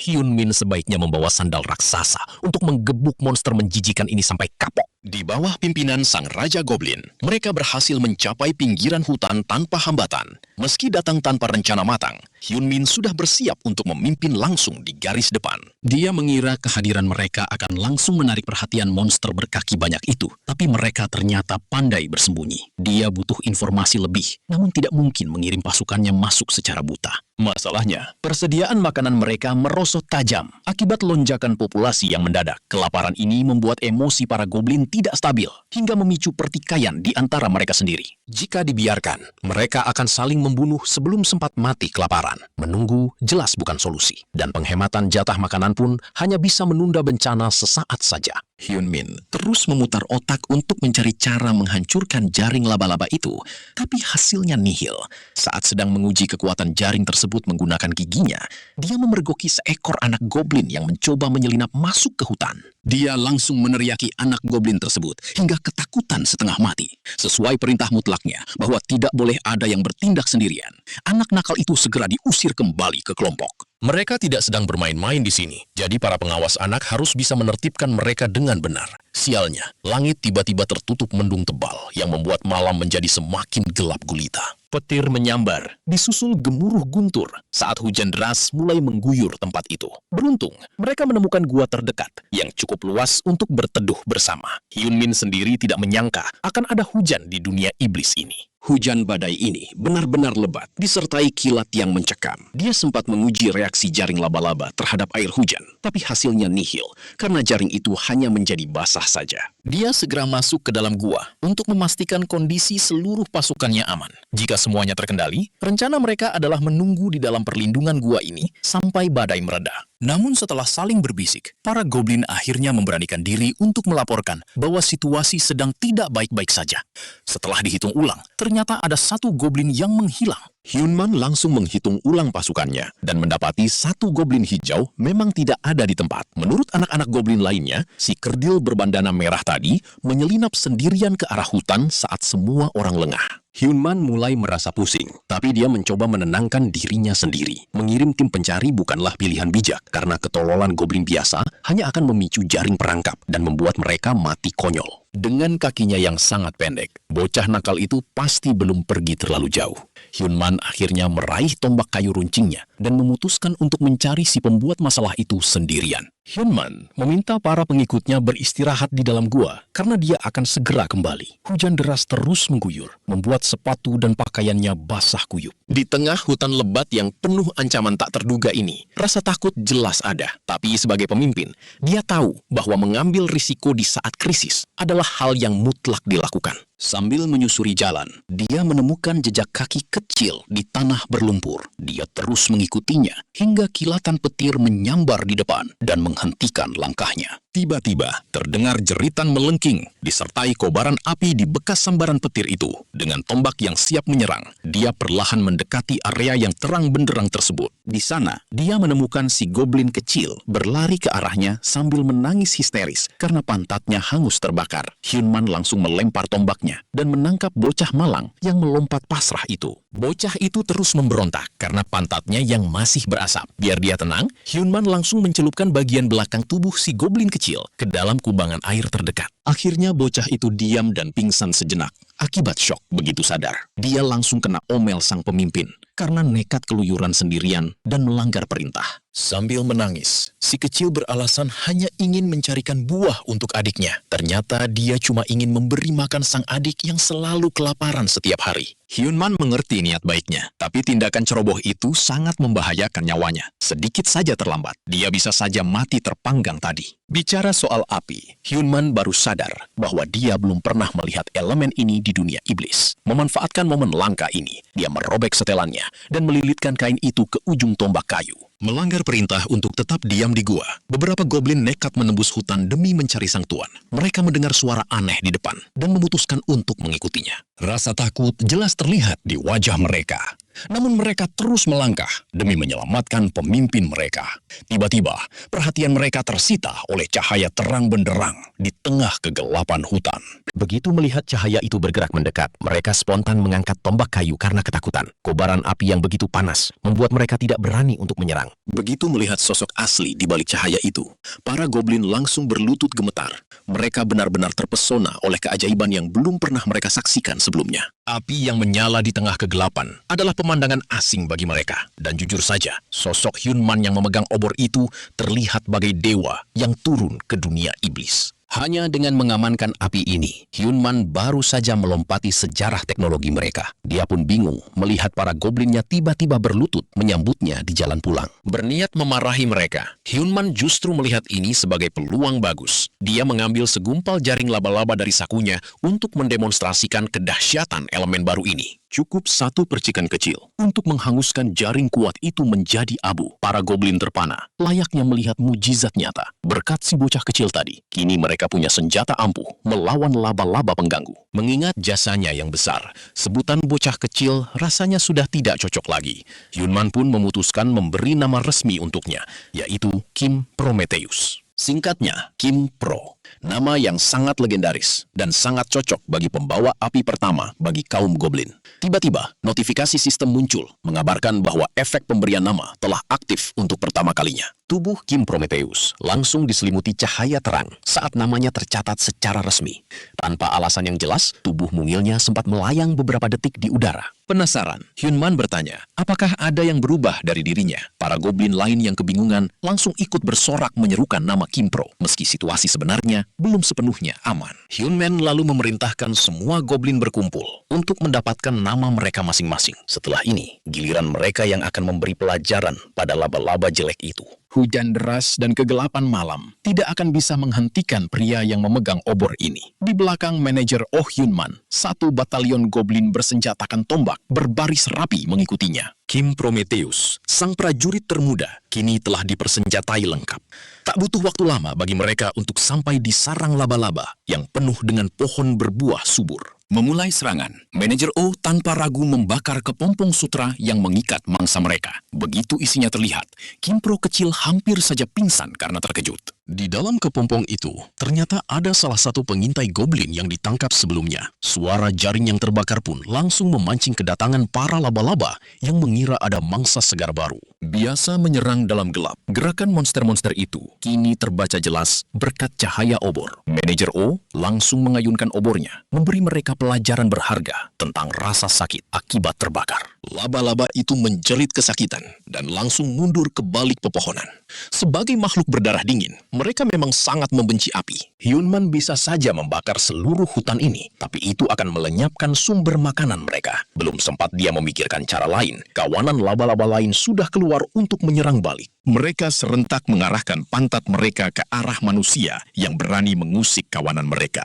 Hyunmin sebaiknya membawa sandal raksasa untuk menggebuk monster menjijikan ini sampai kapok. Di bawah pimpinan sang Raja Goblin, mereka berhasil mencapai pinggiran hutan tanpa hambatan. Meski datang tanpa rencana matang, Hyunmin sudah bersiap untuk memimpin langsung di garis depan. Dia mengira kehadiran mereka akan langsung menarik perhatian monster berkaki banyak itu, tapi mereka ternyata pandai bersembunyi. Dia butuh informasi lebih, namun tidak mungkin mengirim pasukannya masuk secara buta. Masalahnya, persediaan makanan mereka merosot tajam akibat lonjakan populasi yang mendadak. Kelaparan ini membuat emosi para goblin tidak stabil, hingga memicu pertikaian di antara mereka sendiri. Jika dibiarkan, mereka akan saling membunuh sebelum sempat mati kelaparan. Menunggu jelas bukan solusi, dan penghematan jatah makanan pun hanya bisa menunda bencana sesaat saja. Hyunmin terus memutar otak untuk mencari cara menghancurkan jaring laba-laba itu, tapi hasilnya nihil. Saat sedang menguji kekuatan jaring tersebut menggunakan giginya, dia memergoki seekor anak goblin yang mencoba menyelinap masuk ke hutan. Dia langsung meneriaki anak goblin tersebut hingga ketakutan setengah mati. Sesuai perintah mutlaknya bahwa tidak boleh ada yang bertindak sendirian, anak nakal itu segera diusir kembali ke kelompok. Mereka tidak sedang bermain-main di sini, jadi para pengawas anak harus bisa menertibkan mereka dengan benar. Sialnya, langit tiba-tiba tertutup mendung tebal yang membuat malam menjadi semakin gelap gulita. Petir menyambar, disusul gemuruh guntur saat hujan deras mulai mengguyur tempat itu. Beruntung, mereka menemukan gua terdekat yang cukup luas untuk berteduh bersama. Hyun Min sendiri tidak menyangka akan ada hujan di dunia iblis ini. Hujan badai ini benar-benar lebat, disertai kilat yang mencekam. Dia sempat menguji reaksi jaring laba-laba terhadap air hujan, tapi hasilnya nihil, karena jaring itu hanya menjadi basah saja. Dia segera masuk ke dalam gua untuk memastikan kondisi seluruh pasukannya aman. Jika semuanya terkendali, rencana mereka adalah menunggu di dalam perlindungan gua ini sampai badai mereda. Namun setelah saling berbisik, para goblin akhirnya memberanikan diri untuk melaporkan bahwa situasi sedang tidak baik-baik saja. Setelah dihitung ulang, ternyata ada satu goblin yang menghilang. Hyun Man langsung menghitung ulang pasukannya dan mendapati satu goblin hijau memang tidak ada di tempat. Menurut anak-anak goblin lainnya, si kerdil berbandana merah tadi menyelinap sendirian ke arah hutan saat semua orang lengah. Hyun Man mulai merasa pusing, tapi dia mencoba menenangkan dirinya sendiri. Mengirim tim pencari bukanlah pilihan bijak, karena ketololan goblin biasa hanya akan memicu jaring perangkap dan membuat mereka mati konyol. Dengan kakinya yang sangat pendek, bocah nakal itu pasti belum pergi terlalu jauh. Hyun Man akhirnya meraih tombak kayu runcingnya dan memutuskan untuk mencari si pembuat masalah itu sendirian. Hyun Man meminta para pengikutnya beristirahat di dalam gua karena dia akan segera kembali. Hujan deras terus mengguyur, membuat sepatu dan pakaiannya basah kuyup. Di tengah hutan lebat yang penuh ancaman tak terduga ini, rasa takut jelas ada. Tapi sebagai pemimpin, dia tahu bahwa mengambil risiko di saat krisis adalah hal yang mutlak dilakukan. Sambil menyusuri jalan, dia menemukan jejak kaki kecil di tanah berlumpur. Dia terus mengikutinya hingga kilatan petir menyambar di depan dan menghentikan langkahnya. Tiba-tiba terdengar jeritan melengking disertai kobaran api di bekas sambaran petir itu. Dengan tombak yang siap menyerang, dia perlahan mendekati area yang terang benderang tersebut. Di sana, dia menemukan si goblin kecil berlari ke arahnya sambil menangis histeris karena pantatnya hangus terbakar. Hyun Man langsung melempar tombaknya dan menangkap bocah malang yang melompat pasrah itu. Bocah itu terus memberontak karena pantatnya yang masih berasap. Biar dia tenang, Hyun Man langsung mencelupkan bagian belakang tubuh si goblin kecil ke dalam kubangan air terdekat. Akhirnya bocah itu diam dan pingsan sejenak. Akibat syok begitu sadar, dia langsung kena omel sang pemimpin karena nekat keluyuran sendirian dan melanggar perintah. Sambil menangis, si kecil beralasan hanya ingin mencarikan buah untuk adiknya. Ternyata dia cuma ingin memberi makan sang adik yang selalu kelaparan setiap hari. Hyun Man mengerti niat baiknya, tapi tindakan ceroboh itu sangat membahayakan nyawanya. Sedikit saja terlambat, dia bisa saja mati terpanggang tadi. Bicara soal api, Hyun Man baru sadar bahwa dia belum pernah melihat elemen ini di dunia iblis. Memanfaatkan momen langka ini, dia merobek setelannya dan melilitkan kain itu ke ujung tombak kayu. Melanggar perintah untuk tetap diam di gua, beberapa goblin nekat menembus hutan demi mencari sang tuan. Mereka mendengar suara aneh di depan dan memutuskan untuk mengikutinya. Rasa takut jelas terlihat di wajah mereka. Namun mereka terus melangkah demi menyelamatkan pemimpin mereka. Tiba-tiba, perhatian mereka tersita oleh cahaya terang benderang di tengah kegelapan hutan. Begitu melihat cahaya itu bergerak mendekat, mereka spontan mengangkat tombak kayu karena ketakutan. Kobaran api yang begitu panas membuat mereka tidak berani untuk menyerang. Begitu melihat sosok asli di balik cahaya itu, para goblin langsung berlutut gemetar. Mereka benar-benar terpesona oleh keajaiban yang belum pernah mereka saksikan sebelumnya. Api yang menyala di tengah kegelapan adalah pemandangan asing bagi mereka. Dan jujur saja, sosok Hyun Man yang memegang obor itu terlihat bagai dewa yang turun ke dunia iblis. Hanya dengan mengamankan api ini, Hyun Man baru saja melompati sejarah teknologi mereka. Dia pun bingung melihat para goblinnya tiba-tiba berlutut menyambutnya di jalan pulang. Berniat memarahi mereka, Hyun Man justru melihat ini sebagai peluang bagus. Dia mengambil segumpal jaring laba-laba dari sakunya untuk mendemonstrasikan kedahsyatan elemen baru ini. Cukup satu percikan kecil untuk menghanguskan jaring kuat itu menjadi abu. Para goblin terpana, layaknya melihat mujizat nyata. Berkat si bocah kecil tadi, kini mereka punya senjata ampuh melawan laba-laba pengganggu. Mengingat jasanya yang besar, sebutan bocah kecil rasanya sudah tidak cocok lagi. Hyun Man pun memutuskan memberi nama resmi untuknya, yaitu Kim Prometheus. Singkatnya, Kim Pro. Nama yang sangat legendaris dan sangat cocok bagi pembawa api pertama bagi kaum goblin. Tiba-tiba, notifikasi sistem muncul mengabarkan bahwa efek pemberian nama telah aktif untuk pertama kalinya. Tubuh Kim Prometheus langsung diselimuti cahaya terang saat namanya tercatat secara resmi. Tanpa alasan yang jelas, tubuh mungilnya sempat melayang beberapa detik di udara. Penasaran, Hyunman bertanya, apakah ada yang berubah dari dirinya? Para goblin lain yang kebingungan langsung ikut bersorak menyerukan nama Kim Pro, meski situasi sebenarnya belum sepenuhnya aman. Hyunman lalu memerintahkan semua goblin berkumpul untuk mendapatkan nama mereka masing-masing. Setelah ini, giliran mereka yang akan memberi pelajaran pada laba-laba jelek itu. Hujan deras dan kegelapan malam tidak akan bisa menghentikan pria yang memegang obor ini. Di belakang manajer Oh Hyunman, satu batalion goblin bersenjatakan tombak berbaris rapi mengikutinya. Kim Prometheus, sang prajurit termuda, kini telah dipersenjatai lengkap. Tak butuh waktu lama bagi mereka untuk sampai di sarang laba-laba yang penuh dengan pohon berbuah subur. Memulai serangan, manajer O tanpa ragu membakar kepompong sutra yang mengikat mangsa mereka. Begitu isinya terlihat, Kim Pro kecil hampir saja pingsan karena terkejut. Di dalam kepompong itu, ternyata ada salah satu pengintai goblin yang ditangkap sebelumnya. Suara jaring yang terbakar pun langsung memancing kedatangan para laba-laba yang mengira ada mangsa segar baru. Biasa menyerang dalam gelap, gerakan monster-monster itu kini terbaca jelas berkat cahaya obor. Manajer O langsung mengayunkan obornya, memberi mereka pelajaran berharga tentang rasa sakit akibat terbakar. Laba-laba itu menjerit kesakitan dan langsung mundur ke balik pepohonan. Sebagai makhluk berdarah dingin, mereka memang sangat membenci api. Hyunman bisa saja membakar seluruh hutan ini, tapi itu akan melenyapkan sumber makanan mereka. Belum sempat dia memikirkan cara lain, kawanan laba-laba lain sudah keluar untuk menyerang balik. Mereka serentak mengarahkan pantat mereka ke arah manusia yang berani mengusik kawanan mereka.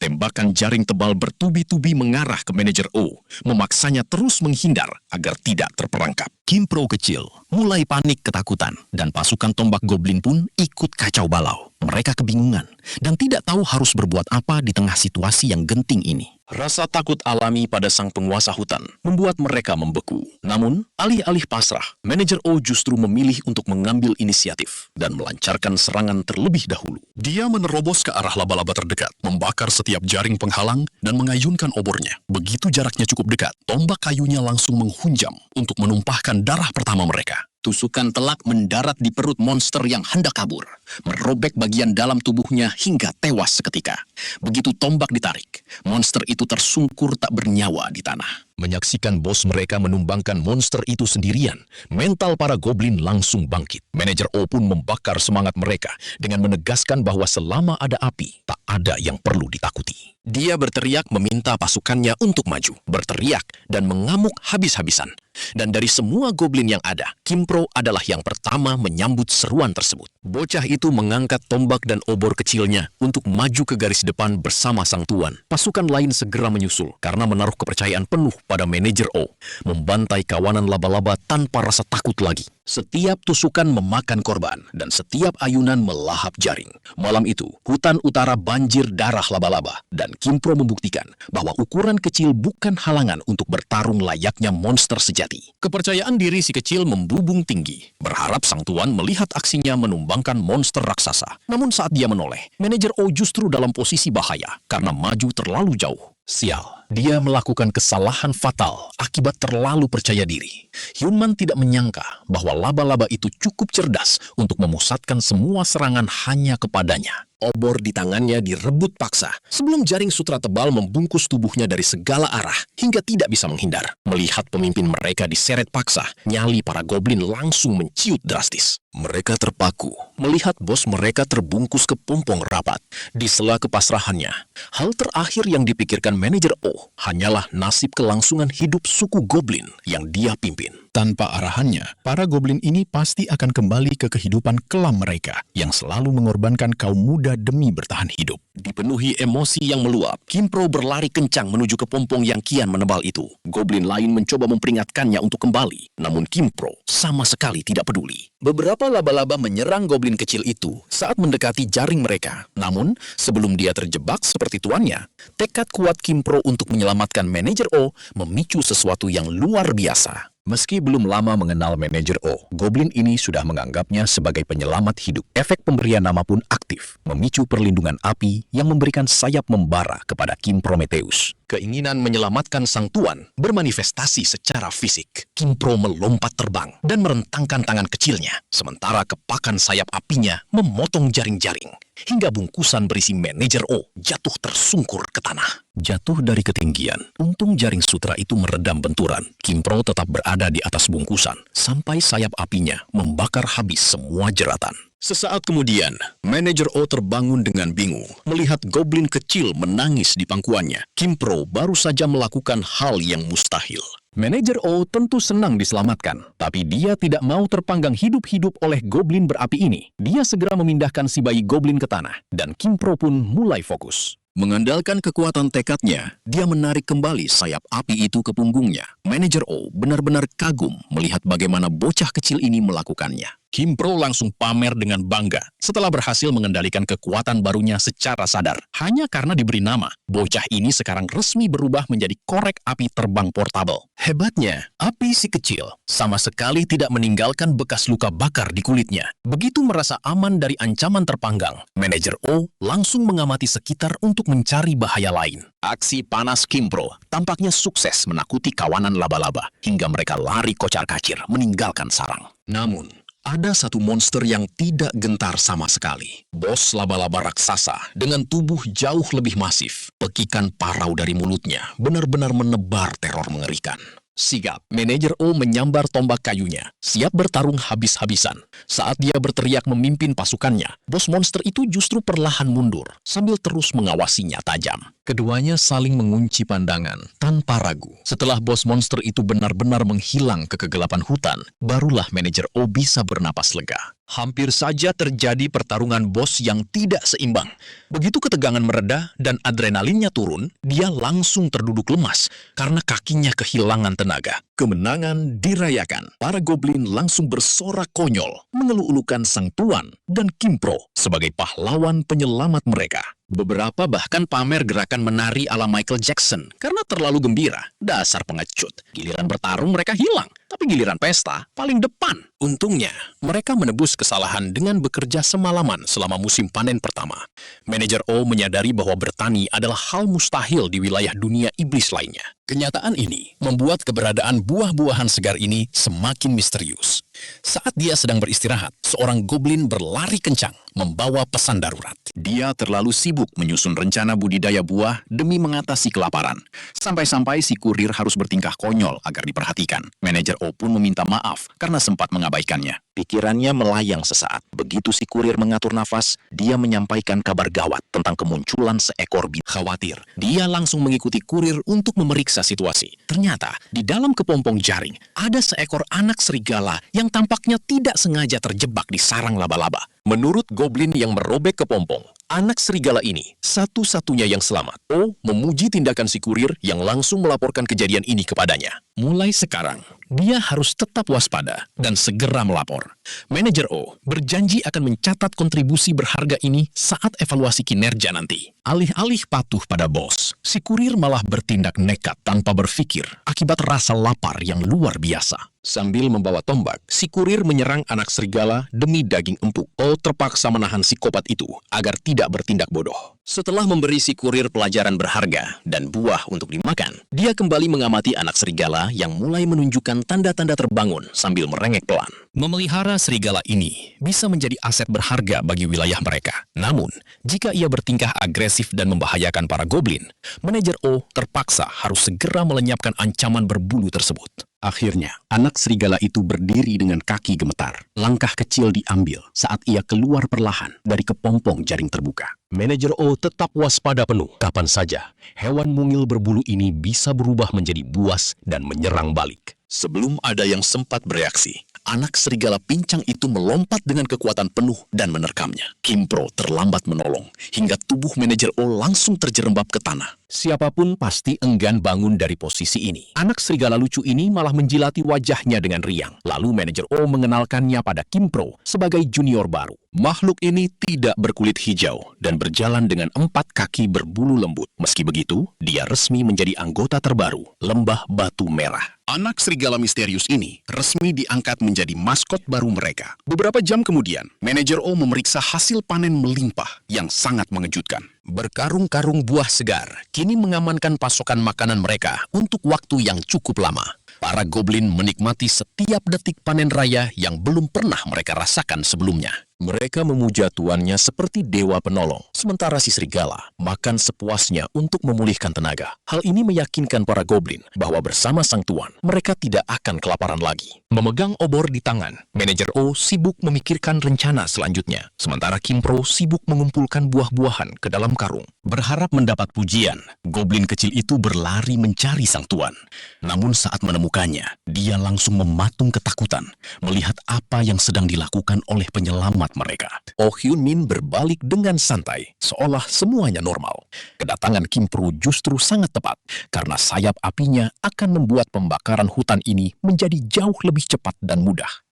Tembakan jaring tebal bertubi-tubi mengarah ke manajer O, memaksanya terus menghindar agar tidak terperangkap. Kim Pro kecil mulai panik ketakutan, dan pasukan tombak goblin pun ikut kacau balau. Mereka kebingungan dan tidak tahu harus berbuat apa di tengah situasi yang genting ini. Rasa takut alami pada sang penguasa hutan membuat mereka membeku. Namun, alih-alih pasrah, manajer O justru memilih untuk mengambil inisiatif dan melancarkan serangan terlebih dahulu. Dia menerobos ke arah laba-laba terdekat, membakar setiap jaring penghalang, dan mengayunkan obornya. Begitu jaraknya cukup dekat, tombak kayunya langsung menghunjam untuk menumpahkan darah pertama mereka. Tusukan telak mendarat di perut monster yang hendak kabur, merobek bagian dalam tubuhnya hingga tewas seketika. Begitu tombak ditarik, monster itu tersungkur tak bernyawa di tanah. Menyaksikan bos mereka menumbangkan monster itu sendirian, mental para goblin langsung bangkit. Manajer O pun membakar semangat mereka dengan menegaskan bahwa selama ada api, tak ada yang perlu ditakuti. Dia berteriak meminta pasukannya untuk maju, berteriak dan mengamuk habis-habisan. Dan dari semua goblin yang ada, Kim Pro adalah yang pertama menyambut seruan tersebut. Bocah itu mengangkat tombak dan obor kecilnya untuk maju ke garis depan bersama sang tuan. Pasukan lain segera menyusul karena menaruh kepercayaan penuh pada manajer O, membantai kawanan laba-laba tanpa rasa takut lagi. Setiap tusukan memakan korban dan setiap ayunan melahap jaring. Malam itu, hutan utara banjir darah laba-laba dan Kim Pro membuktikan bahwa ukuran kecil bukan halangan untuk bertarung layaknya monster sejati. Kepercayaan diri si kecil membubung tinggi, berharap sang tuan melihat aksinya menumbangkan monster raksasa. Namun saat dia menoleh, manajer O justru dalam posisi bahaya karena maju terlalu jauh. Sial, dia melakukan kesalahan fatal akibat terlalu percaya diri. Hyunman tidak menyangka bahwa laba-laba itu cukup cerdas untuk memusatkan semua serangan hanya kepadanya. Obor di tangannya direbut paksa sebelum jaring sutra tebal membungkus tubuhnya dari segala arah hingga tidak bisa menghindar. Melihat pemimpin mereka diseret paksa, nyali para goblin langsung menciut drastis. Mereka terpaku melihat bos mereka terbungkus kepompong rapat. Di sela kepasrahannya, hal terakhir yang dipikirkan manajer O hanyalah nasib kelangsungan hidup suku goblin yang dia pimpin. Tanpa arahannya, para goblin ini pasti akan kembali ke kehidupan kelam mereka yang selalu mengorbankan kaum muda demi bertahan hidup. Dipenuhi emosi yang meluap, Kim Pro berlari kencang menuju kepompong yang kian menebal itu. Goblin lain mencoba memperingatkannya untuk kembali, namun Kim Pro sama sekali tidak peduli. Beberapa laba-laba menyerang goblin kecil itu saat mendekati jaring mereka. Namun, sebelum dia terjebak seperti tuannya, tekad kuat Kim Pro untuk menyelamatkan manajer O memicu sesuatu yang luar biasa. Meski belum lama mengenal manajer O, Goblin ini sudah menganggapnya sebagai penyelamat hidup. Efek pemberian nama pun aktif, memicu perlindungan api yang memberikan sayap membara kepada Kim Prometheus. Keinginan menyelamatkan sang tuan bermanifestasi secara fisik. Kim Pro melompat terbang dan merentangkan tangan kecilnya, sementara kepakan sayap apinya memotong jaring-jaring, hingga bungkusan berisi manajer O jatuh tersungkur ke tanah. Jatuh dari ketinggian, untung jaring sutra itu meredam benturan. Kim Pro tetap berada di atas bungkusan, sampai sayap apinya membakar habis semua jeratan. Sesaat kemudian, manajer O terbangun dengan bingung melihat goblin kecil menangis di pangkuannya. Kim Pro baru saja melakukan hal yang mustahil. Manajer O tentu senang diselamatkan, tapi dia tidak mau terpanggang hidup-hidup oleh goblin berapi ini. Dia segera memindahkan si bayi goblin ke tanah, dan Kim Pro pun mulai fokus. Mengandalkan kekuatan tekadnya, dia menarik kembali sayap api itu ke punggungnya. Manajer O benar-benar kagum melihat bagaimana bocah kecil ini melakukannya. Kim Pro langsung pamer dengan bangga setelah berhasil mengendalikan kekuatan barunya secara sadar. Hanya karena diberi nama, bocah ini sekarang resmi berubah menjadi korek api terbang portable. Hebatnya, api si kecil sama sekali tidak meninggalkan bekas luka bakar di kulitnya. Begitu merasa aman dari ancaman terpanggang, manajer O langsung mengamati sekitar untuk mencari bahaya lain. Aksi panas Kim Pro tampaknya sukses menakuti kawanan laba-laba hingga mereka lari kocar-kacir meninggalkan sarang. Namun, ada satu monster yang tidak gentar sama sekali. Bos laba-laba raksasa dengan tubuh jauh lebih masif. Pekikan parau dari mulutnya benar-benar menebar teror mengerikan. Sigap, manajer O menyambar tombak kayunya, siap bertarung habis-habisan. Saat dia berteriak memimpin pasukannya, bos monster itu justru perlahan mundur, sambil terus mengawasinya tajam. Keduanya saling mengunci pandangan, tanpa ragu. Setelah bos monster itu benar-benar menghilang ke kegelapan hutan, barulah manajer O bisa bernapas lega. Hampir saja terjadi pertarungan bos yang tidak seimbang. Begitu ketegangan mereda dan adrenalinnya turun, dia langsung terduduk lemas karena kakinya kehilangan tenaga. Kemenangan dirayakan. Para goblin langsung bersorak konyol, mengeluh-elukan sang tuan dan Kim Pro sebagai pahlawan penyelamat mereka. Beberapa bahkan pamer gerakan menari ala Michael Jackson karena terlalu gembira. Dasar pengecut. Giliran bertarung mereka hilang, tapi giliran pesta paling depan. Untungnya, mereka menebus kesalahan dengan bekerja semalaman selama musim panen pertama. Manajer O menyadari bahwa bertani adalah hal mustahil di wilayah dunia iblis lainnya. Kenyataan ini membuat keberadaan buah-buahan segar ini semakin misterius. Saat dia sedang beristirahat, seorang goblin berlari kencang membawa pesan darurat. Dia terlalu sibuk menyusun rencana budidaya buah demi mengatasi kelaparan. Sampai-sampai si kurir harus bertingkah konyol agar diperhatikan. Manajer O pun meminta maaf karena sempat mengabaikannya. Pikirannya melayang sesaat. Begitu si kurir mengatur nafas, dia menyampaikan kabar gawat tentang kemunculan seekor binatang. Khawatir, dia langsung mengikuti kurir untuk memeriksa situasi. Ternyata, di dalam kepompong jaring, ada seekor anak serigala yang tampaknya tidak sengaja terjebak di sarang laba-laba. Menurut goblin yang merobek kepompong, anak serigala ini satu-satunya yang selamat. O memuji tindakan si kurir yang langsung melaporkan kejadian ini kepadanya. Mulai sekarang, dia harus tetap waspada dan segera melapor. Manajer O berjanji akan mencatat kontribusi berharga ini saat evaluasi kinerja nanti. Alih-alih patuh pada bos, si kurir malah bertindak nekat tanpa berpikir akibat rasa lapar yang luar biasa. Sambil membawa tombak, si kurir menyerang anak serigala demi daging empuk. O terpaksa menahan psikopat itu agar tidak bertindak bodoh. Setelah memberi si kurir pelajaran berharga dan buah untuk dimakan, dia kembali mengamati anak serigala yang mulai menunjukkan tanda-tanda terbangun sambil merengek pelan. Memelihara serigala ini bisa menjadi aset berharga bagi wilayah mereka. Namun, jika ia bertingkah agresif dan membahayakan para goblin, manajer O terpaksa harus segera melenyapkan ancaman berbulu tersebut. Akhirnya, anak serigala itu berdiri dengan kaki gemetar. Langkah kecil diambil saat ia keluar perlahan dari kepompong jaring terbuka. Manajer O tetap waspada penuh. Kapan saja, hewan mungil berbulu ini bisa berubah menjadi buas dan menyerang balik. Sebelum ada yang sempat bereaksi, anak serigala pincang itu melompat dengan kekuatan penuh dan menerkamnya. Kim Pro terlambat menolong, hingga tubuh manajer O langsung terjerembab ke tanah. Siapapun pasti enggan bangun dari posisi ini. Anak serigala lucu ini malah menjilati wajahnya dengan riang. Lalu manajer O mengenalkannya pada Kim Pro sebagai junior baru. Makhluk ini tidak berkulit hijau dan berjalan dengan 4 kaki berbulu lembut. Meski begitu, dia resmi menjadi anggota terbaru, Lembah Batu Merah. Anak serigala misterius ini resmi diangkat menjadi maskot baru mereka. Beberapa jam kemudian, manajer O memeriksa hasil panen melimpah yang sangat mengejutkan. Berkarung-karung buah segar kini mengamankan pasokan makanan mereka untuk waktu yang cukup lama. Para goblin menikmati setiap detik panen raya yang belum pernah mereka rasakan sebelumnya. Mereka memuja tuannya seperti dewa penolong, sementara si serigala makan sepuasnya untuk memulihkan tenaga. Hal ini meyakinkan para goblin bahwa bersama sang tuan, mereka tidak akan kelaparan lagi. Memegang obor di tangan, manajer O sibuk memikirkan rencana selanjutnya, sementara Kim Pro sibuk mengumpulkan buah-buahan ke dalam karung. Berharap mendapat pujian, goblin kecil itu berlari mencari sang tuan. Namun saat menemukannya, dia langsung mematung ketakutan melihat apa yang sedang dilakukan oleh penyelamat mereka. Oh Hyun Min berbalik dengan santai, seolah semuanya normal. Kedatangan Kim Pro justru sangat tepat, karena sayap apinya akan membuat pembakaran hutan ini menjadi jauh lebih cepat dan mudah.